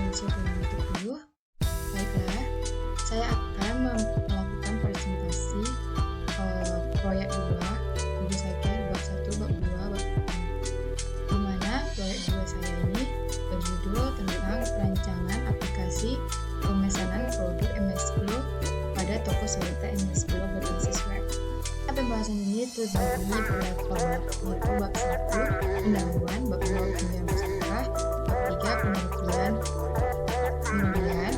siapa yang untuk dulu? Baiklah, saya akan melakukan presentasi proyek 2, tentu saja bab 1, bab 2, bab 3. Di mana proyek 2 saya ini berjudul tentang perancangan aplikasi pemesanan produk MS Glow pada toko Sarita MS Glow berbasis web. Pembahasan ini terbagi pada format, yaitu bab 1 pendahuluan, bab 2 penjelasan pustaka, bab 3 penelitian. Kemudian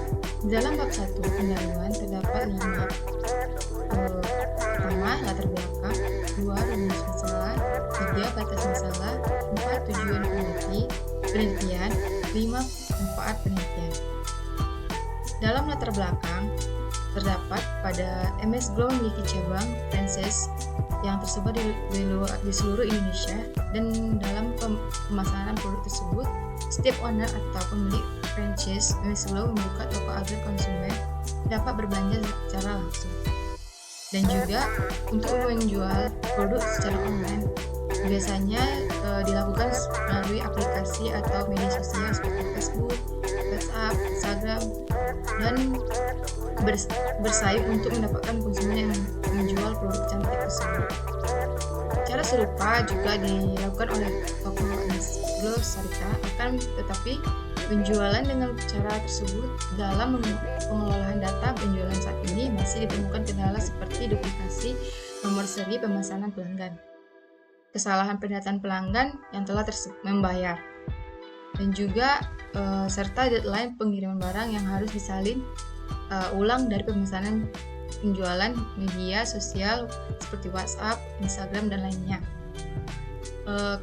dalam bab 1 pendahuluan terdapat 5. Pertama, latar belakang, 2 rumus masalah, 3 batas masalah, 4 tujuan penelitian, 5 manfaat penelitian. Dalam latar belakang terdapat pada MS Glow memiliki cabang franchise yang tersebar di seluruh Indonesia, dan dalam pemasaran produk tersebut, setiap owner atau pemilik franchise MS Glow membuka toko agar konsumen dapat berbelanja secara langsung. Dan juga untuk menjual produk secara online, biasanya dilakukan melalui aplikasi atau media sosial seperti Facebook, WhatsApp, Instagram, dan bersaing untuk mendapatkan konsumen yang menjual produk cantik tersebut. Cara serupa juga dilakukan oleh toko MS Glow Sarita, tetapi penjualan dengan cara tersebut dalam pengelolaan data penjualan saat ini masih ditemukan kendala seperti duplikasi nomor seri pemesanan pelanggan, kesalahan pendataan pelanggan yang telah membayar, dan juga serta deadline pengiriman barang yang harus disalin ulang dari pemesanan penjualan media sosial seperti WhatsApp, Instagram, dan lainnya.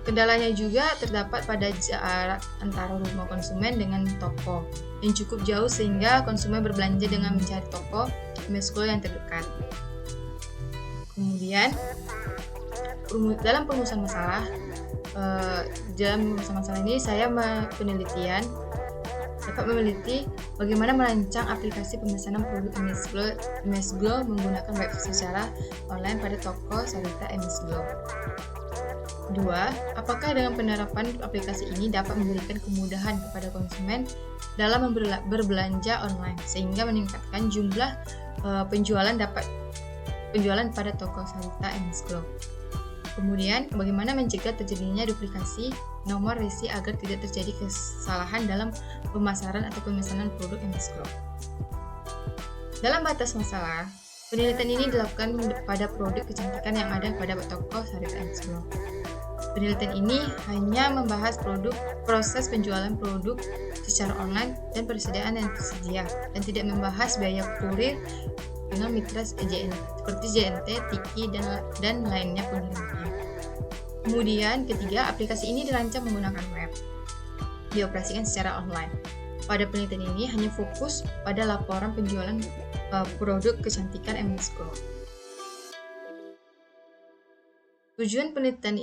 Kendalanya juga terdapat pada jarak antara rumah konsumen dengan toko yang cukup jauh sehingga konsumen berbelanja dengan mencari toko MS Glow yang terdekat. Kemudian dalam perumusan masalah, ini saya penelitian dapat meneliti bagaimana merancang aplikasi pemesanan produk MS Glow menggunakan web secara online pada toko Sarita MS Glow. 2. Apakah dengan penerapan aplikasi ini dapat memberikan kemudahan kepada konsumen dalam berbelanja online sehingga meningkatkan jumlah penjualan pada toko Sarita MS Glow. Kemudian, bagaimana mencegah terjadinya duplikasi nomor resi agar tidak terjadi kesalahan dalam pemasaran atau pemesanan produk MS Glow. Dalam batas masalah, penelitian ini dilakukan pada produk kecantikan yang ada pada toko Sarita MS Glow. Penelitian ini hanya membahas proses penjualan produk secara online dan persediaan yang tersedia, dan tidak membahas biaya kurir dengan mitra seperti JNT, Tiki, dan lainnya pengirimannya. Kemudian ketiga, aplikasi ini dirancang menggunakan web, dioperasikan secara online. Pada penelitian ini hanya fokus pada laporan penjualan produk kecantikan MS Glow. Tujuan penelitian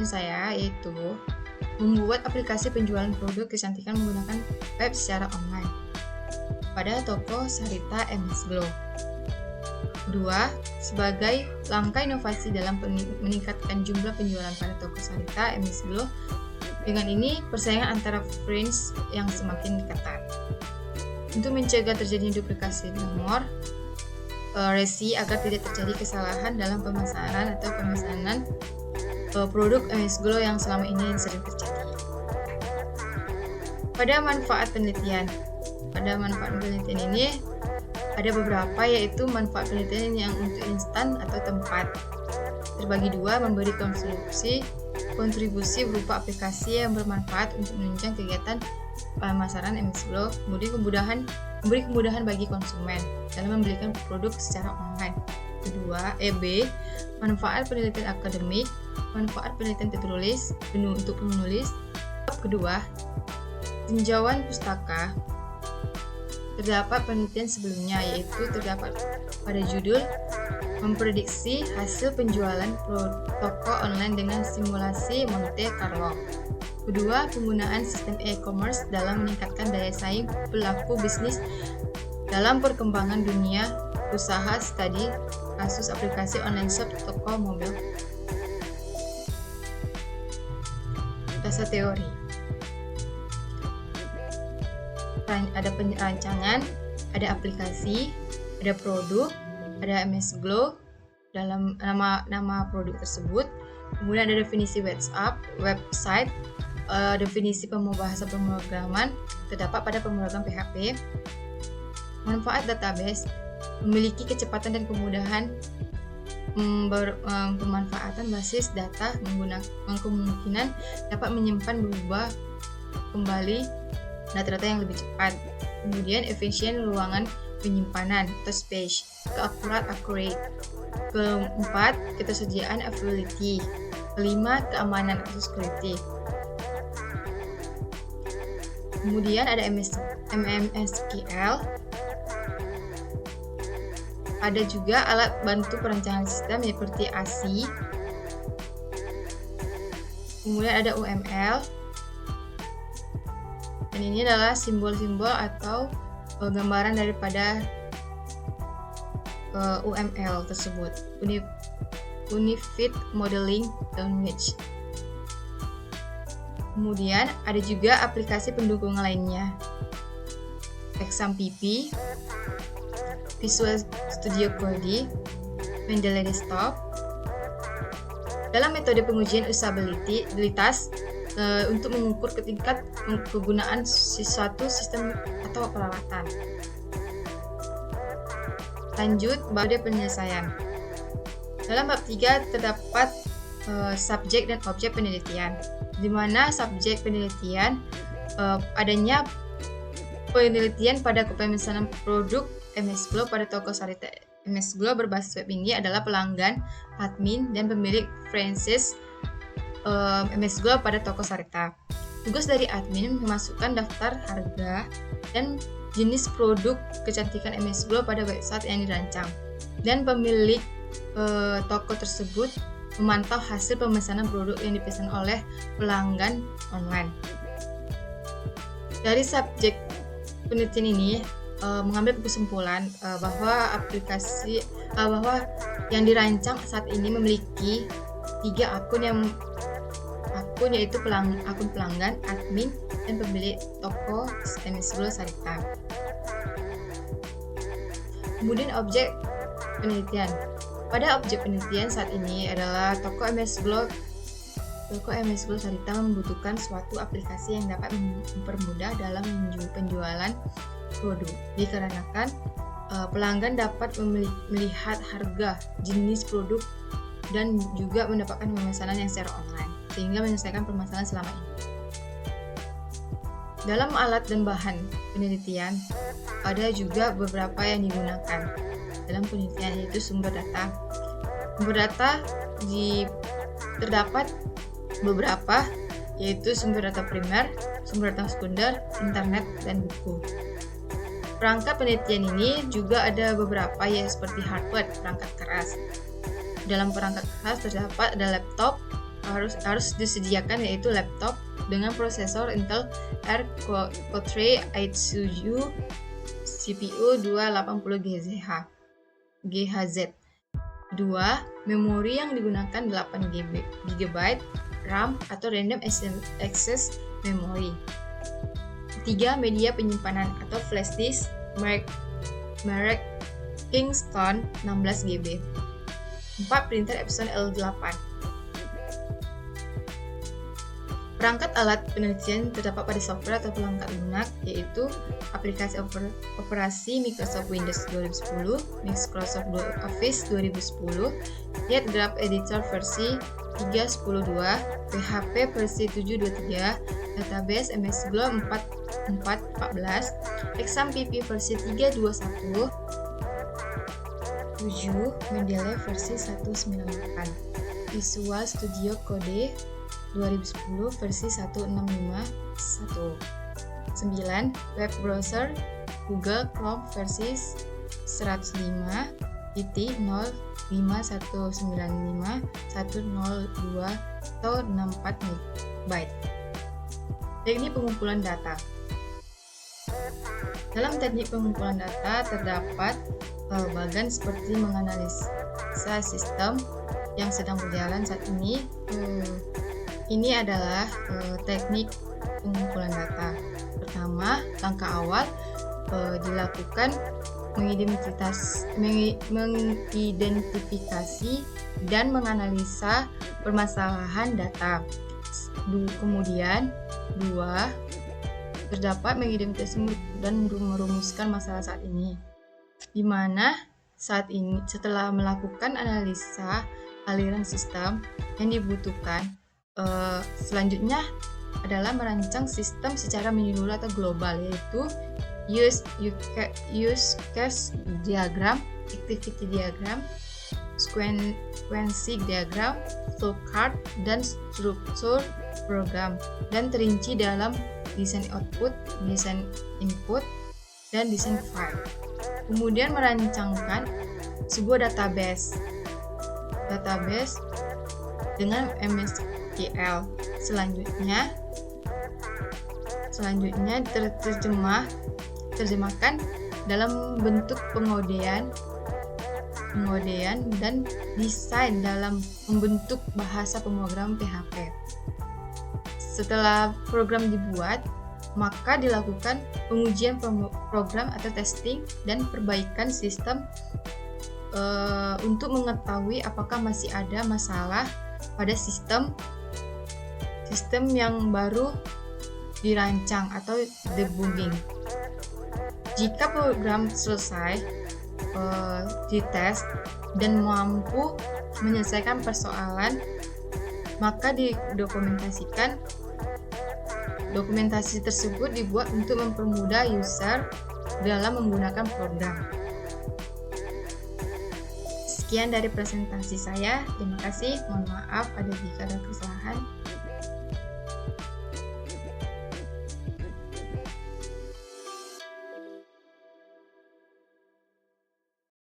saya yaitu membuat aplikasi penjualan produk kecantikan menggunakan web secara online pada toko Sarita MS Glow. 2. Sebagai langkah inovasi dalam meningkatkan jumlah penjualan pada toko Sarita MS Glow, dengan ini persaingan antara franchise yang semakin ketat. Untuk mencegah terjadinya duplikasi nomor resi agar tidak terjadi kesalahan dalam pemasaran atau pemesanan produk MS Glow yang selama ini sering terjadi. Pada manfaat penelitian ini ada beberapa, yaitu manfaat penelitian yang untuk instan atau tempat. Terbagi 2, memberi kontribusi berupa aplikasi yang bermanfaat untuk menunjang kegiatan pemasaran MS Glow, kemudian memberi kemudahan bagi konsumen dalam membelikan produk secara online. B. Manfaat penelitian akademik, manfaat penelitian tertulis untuk penulis. Kedua, tinjauan pustaka. Terdapat penelitian sebelumnya, yaitu terdapat pada judul memprediksi hasil penjualan toko online dengan simulasi Monte Carlo. Kedua, penggunaan sistem e-commerce dalam meningkatkan daya saing pelaku bisnis dalam perkembangan dunia usaha, studi kasus aplikasi online shop toko mobil. Dasar teori. ada perancangan, ada aplikasi, ada produk, ada MS Glow dalam nama produk tersebut. Kemudian ada definisi website, definisi bahasa pemrograman terdapat pada pemrograman PHP. Manfaat database memiliki kecepatan dan kemudahan pemanfaatan basis data kemungkinan dapat menyimpan berubah kembali data-data yang lebih cepat. Kemudian efisien ruangan penyimpanan atau space, accurate. Keempat, ketersediaan availability. Kelima, keamanan atau security. Kemudian ada MMSQL. Ada juga alat bantu perencanaan sistem seperti ASI. Kemudian ada UML. Dan ini adalah simbol-simbol atau gambaran daripada UML tersebut, Unified Modeling Language. Kemudian ada juga aplikasi pendukung lainnya, XAMPP, Visual Studio Code, Mendeley Desktop. Dalam metode pengujian usabilitas untuk mengukur tingkat kegunaan suatu sistem atau peralatan. Lanjut, bab penyelesaian. Dalam bab 3 terdapat subjek dan objek penelitian, di mana subjek penelitian adanya penelitian pada pemesanan produk MS Glow pada toko Sarita MS Glow berbasis web ini adalah pelanggan, admin, dan pemilik franchise MS Glow pada toko Sarita. Tugas dari admin memasukkan daftar harga dan jenis produk kecantikan MS Glow pada website yang dirancang, dan pemilik toko tersebut memantau hasil pemesanan produk yang dipesan oleh pelanggan online. Dari subjek penelitian ini mengambil kesimpulan bahwa bahwa yang dirancang saat ini memiliki 3 akun yaitu akun pelanggan, admin, dan pemilik toko MS Glow Sarita. Kemudian objek penelitian. Pada objek penelitian saat ini adalah toko MS Glow Sarita membutuhkan suatu aplikasi yang dapat mempermudah dalam penjualan produk, dikarenakan pelanggan dapat melihat harga, jenis produk, dan juga mendapatkan pemesanan yang secara online, sehingga menyelesaikan permasalahan selama ini. Dalam alat dan bahan penelitian, ada juga beberapa yang digunakan dalam penelitian, yaitu sumber data. Sumber data terdapat beberapa, yaitu sumber data primer, sumber data sekunder, internet, dan buku. Perangkat penelitian ini juga ada beberapa, ya, seperti hardware, perangkat keras. Dalam perangkat keras terdapat ada laptop, harus disediakan, yaitu laptop dengan prosesor Intel Core i7 CPU 280 GHz. 2. Memori yang digunakan 8 GB RAM atau Random Access Memory. 3. Media penyimpanan atau flash disk merek Kingston 16 GB. 4. Printer Epson L8. Perangkat alat penelitian terdapat pada software atau perangkat lunak, yaitu aplikasi operasi Microsoft Windows 2010, Microsoft Office 2010, Light Graph Editor versi 3.10.2, PHP versi 7.23, database MS Glow 4.14, XAMPP versi 3.21, 7. Mendeley versi 1.98, Visual Studio Code 2010 versi 1.651. 9. Web browser Google Chrome versi 105.195.102.64 MB. Teknik pengumpulan data. Dalam teknik pengumpulan data terdapat bagian seperti menganalisa sistem yang sedang berjalan saat ini, Ini adalah teknik pengumpulan data. Pertama, langkah awal dilakukan mengidentifikasi dan menganalisa permasalahan data. Kemudian, dua, terdapat mengidentifikasi dan merumuskan masalah saat ini. Di mana saat ini setelah melakukan analisa aliran sistem yang dibutuhkan, selanjutnya adalah merancang sistem secara menyeluruh atau global, yaitu use case diagram, activity diagram, sequence diagram, flowchart, dan struktur program, dan terinci dalam desain output, desain input, dan desain file. Kemudian merancangkan sebuah database dengan MSSQL. Selanjutnya terjemahkan dalam bentuk pengodean dan desain dalam membentuk bahasa pemrograman PHP. Setelah program dibuat, maka dilakukan pengujian program atau testing dan perbaikan sistem untuk mengetahui apakah masih ada masalah pada sistem yang baru dirancang atau debugging. Jika program selesai dites dan mampu menyelesaikan persoalan, maka didokumentasikan. Dokumentasi tersebut dibuat untuk mempermudah user dalam menggunakan program. Sekian dari presentasi saya. Terima kasih. Mohon maaf jika ada kesalahan.